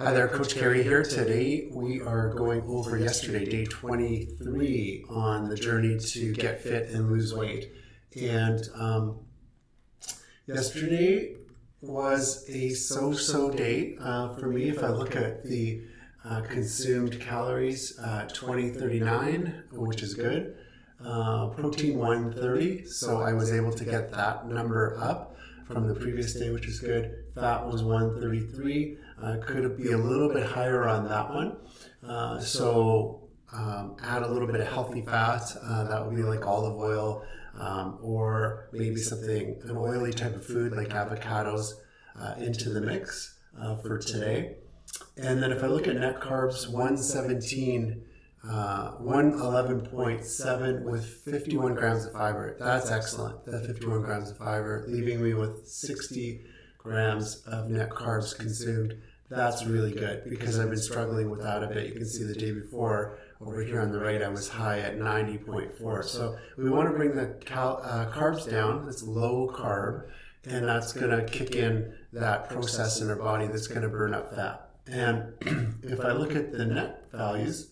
Hi there, Coach Carey here. Today we are going over yesterday, day 23, on the journey to get fit and lose weight. And yesterday was a so-so day for me. If I look at the consumed calories, 2039, which is good. Protein 130, so I was able to get that number up from the previous day, which is good. Fat was 133. Could be a little bit higher on that one. So add a little bit of healthy fat. That would be like olive oil or maybe something, an oily type of food like avocados into the mix for today. And then if I look at net carbs, 111.7 with 51 grams of fiber. That's excellent, that 51 grams of fiber, leaving me with 60 grams of net carbs consumed. That's really good because I've been struggling with that a bit. You can see the day before over here on the right, I was high at 90.4. So we want to bring the carbs down. It's low carb, and that's going to kick in that process in our body that's going to burn up fat. And if I look at the net values,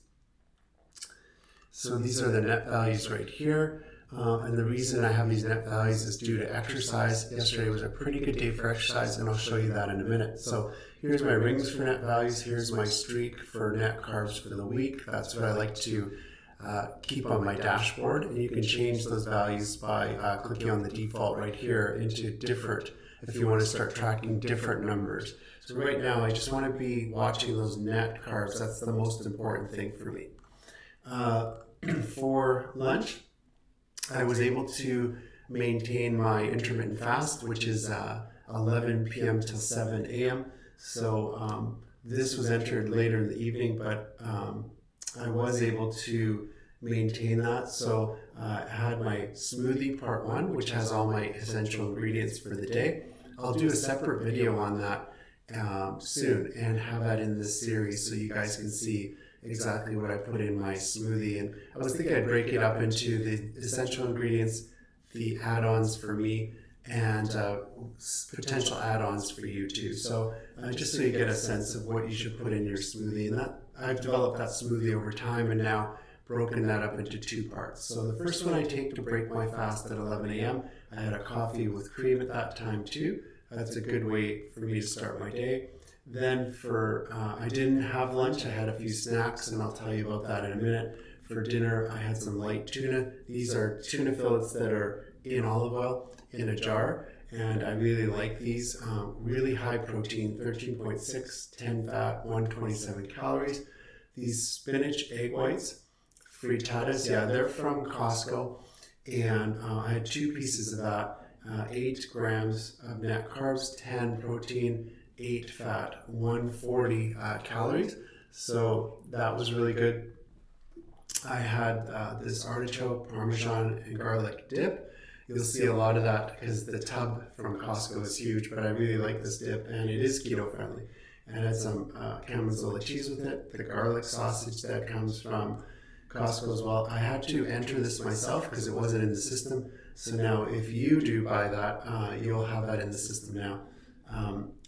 so these are the net values right here. And the reason I have these net values is due to exercise. Yesterday was a pretty good day for exercise, and I'll show you that in a minute. So here's my rings for net values. Here's my streak for net carbs for the week. That's what I like to keep on my dashboard. And you can change those values by clicking on the default right here into different, if you want to start tracking different numbers. So right now, I just want to be watching those net carbs. That's the most important thing for me. For lunch, I was able to maintain my intermittent fast, which is 11 p.m. till 7 a.m. So this was entered later in the evening, but I was able to maintain that. So I had my smoothie part one, which has all my essential ingredients for the day. I'll do a separate video on that soon and have that in this series so you guys can see exactly what I put in my smoothie. And I was thinking I'd break it up into the essential ingredients, the add-ons for me, and potential add-ons for you too. So just so you get a sense of what you should put in your smoothie. And that I've developed that smoothie over time and now broken that up into two parts. So the first one I take to break my fast at 11 a.m. I had a coffee with cream at that time too. That's a good way for me to start my day. Then I didn't have lunch. I had a few snacks, and I'll tell you about that in a minute. For dinner, I had some light tuna. These are tuna fillets that are in olive oil in a jar, and I really like these. Really high protein, 13.6, 10 fat, 127 calories. These spinach egg whites, frittatas, they're from Costco, and I had 2 pieces of that. 8 grams of net carbs, 10 protein, 8 fat, 140 calories. So that was really good. I had this artichoke, parmesan, and garlic dip. You'll see a lot of that because the tub from Costco is huge, but I really like this dip, and it is keto friendly. And I had some Gorgonzola cheese with it, the garlic sausage that comes from Costco as well. I had to enter this myself because it wasn't in the system. So now if you do buy that, you'll have that in the system now.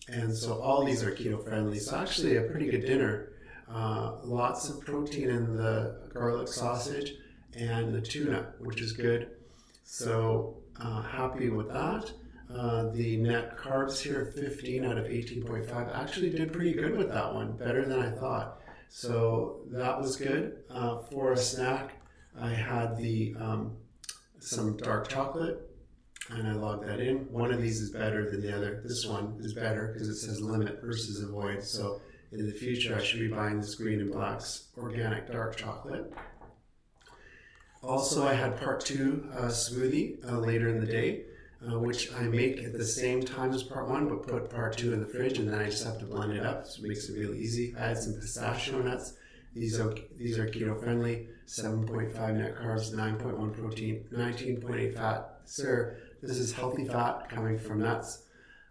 And so all these are keto friendly. So actually a pretty good dinner. Lots of protein in the garlic sausage and the tuna, which is good. So happy with that. The net carbs here, 15 out of 18.5, actually did pretty good with that one, better than I thought. So that was good. For a snack, I had some dark chocolate, and I logged that in. One of these is better than the other. This one is better because it says limit versus avoid. So in the future, I should be buying this Green and Black's organic dark chocolate. Also, I had part 2 smoothie later in the day, which I make at the same time as part 1, but put part 2 in the fridge, and then I just have to blend it up, so it makes it really easy. I had some pistachio nuts. These are keto friendly, 7.5 net carbs, 9.1 protein, 19.8 fat. Sir, this is healthy fat coming from nuts,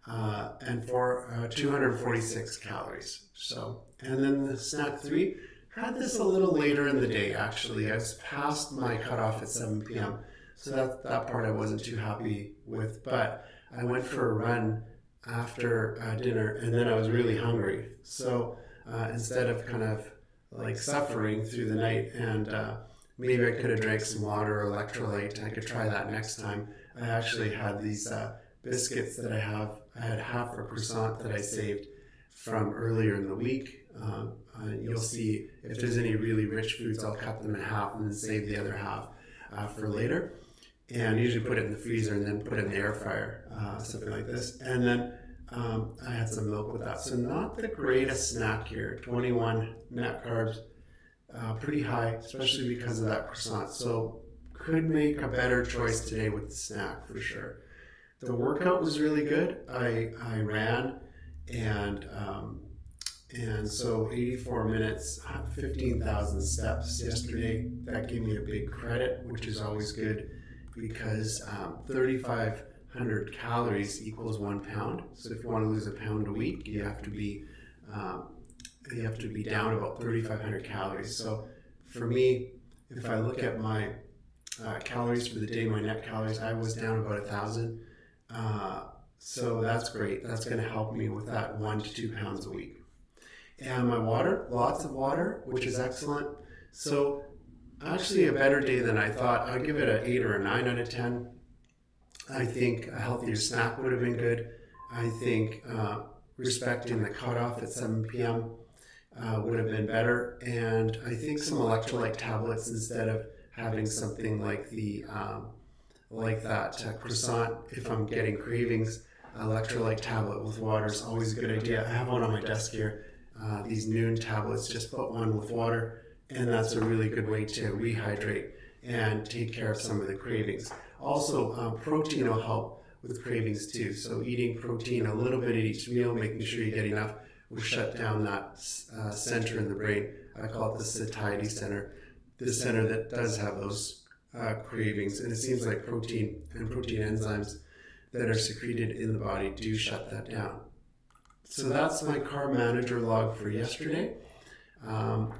and for 246 calories. So, and then the snack 3, had this a little later in the day actually. I was past my cutoff at 7 p.m. So that part I wasn't too happy with, but I went for a run after dinner, and then I was really hungry. So instead of kind of like suffering through the night. And maybe I could have drank some water or electrolyte. I could try that next time. I actually had these biscuits that I had half a croissant that I saved from earlier in the week. You'll see if there's any really rich foods, I'll cut them in half and then save the other half for later. And usually put it in the freezer and then put it in the air fryer, something like this. And then I had some milk with that. So not the greatest snack here. 21 net carbs, pretty high, especially because of that croissant. So could make a better choice today with the snack for sure. The workout was really good. I ran and so 84 minutes, 15,000 steps yesterday. That gave me a big credit, which is always good because 3,500 calories equals 1 pound. So if you want to lose a pound a week, you have to be down about 3,500 calories. So for me, if I look at my calories for the day, my net calories, I was down about 1,000. So that's great. That's going to help me with that 1 to 2 pounds a week. And my water, lots of water, which is excellent. So actually a better day than I thought. I'd give it an 8 or a 9 out of 10. I think a healthier snack would have been good. I think respecting the cutoff at 7 p.m. Would have been better. And I think some electrolyte tablets instead of having something like that croissant. If I'm getting cravings, electrolyte tablet with water is always a good idea. I have one on my desk here. These noon tablets, just put one with water, and that's a really good way to rehydrate and take care of some of the cravings. Also, protein will help with cravings too. So eating protein a little bit at each meal, making sure you get enough, will shut down that center in the brain. I call it the satiety center, the center that does have those cravings. And it seems like protein and protein enzymes that are secreted in the body do shut that down. So that's my carb manager log for yesterday.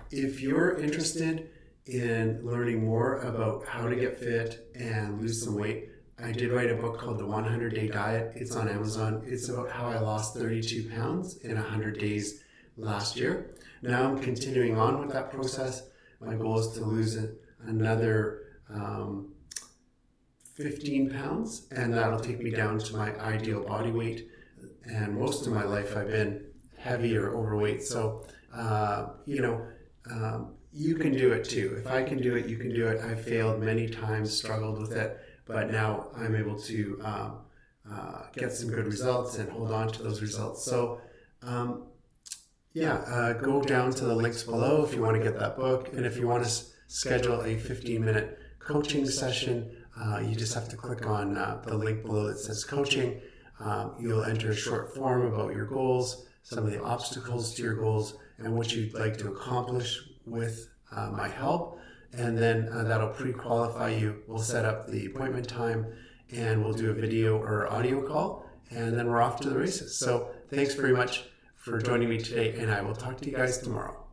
If you're interested in learning more about how to get fit and lose some weight, I did write a book called The 100-Day Diet. It's on Amazon. It's about how I lost 32 pounds in 100 days last year. Now I'm continuing on with that process. My goal is to lose another 15 pounds, and that'll take me down to my ideal body weight. And most of my life I've been heavy or overweight. So, you can do it too. If I can do it, you can do it. I've failed many times, struggled with it, but now I'm able to get some good results and hold on to those results. So, go down to the links below if you want to get that book. And if you want to schedule a 15-minute coaching session, you just have to click on the link below that says coaching. You'll enter a short form about your goals, some of the obstacles to your goals, and what you'd like to accomplish with my help. And then that'll pre-qualify you. We'll set up the appointment time, and we'll do a video or audio call, and then we're off to the races. So thanks very much for joining me today, and I will talk to you guys tomorrow.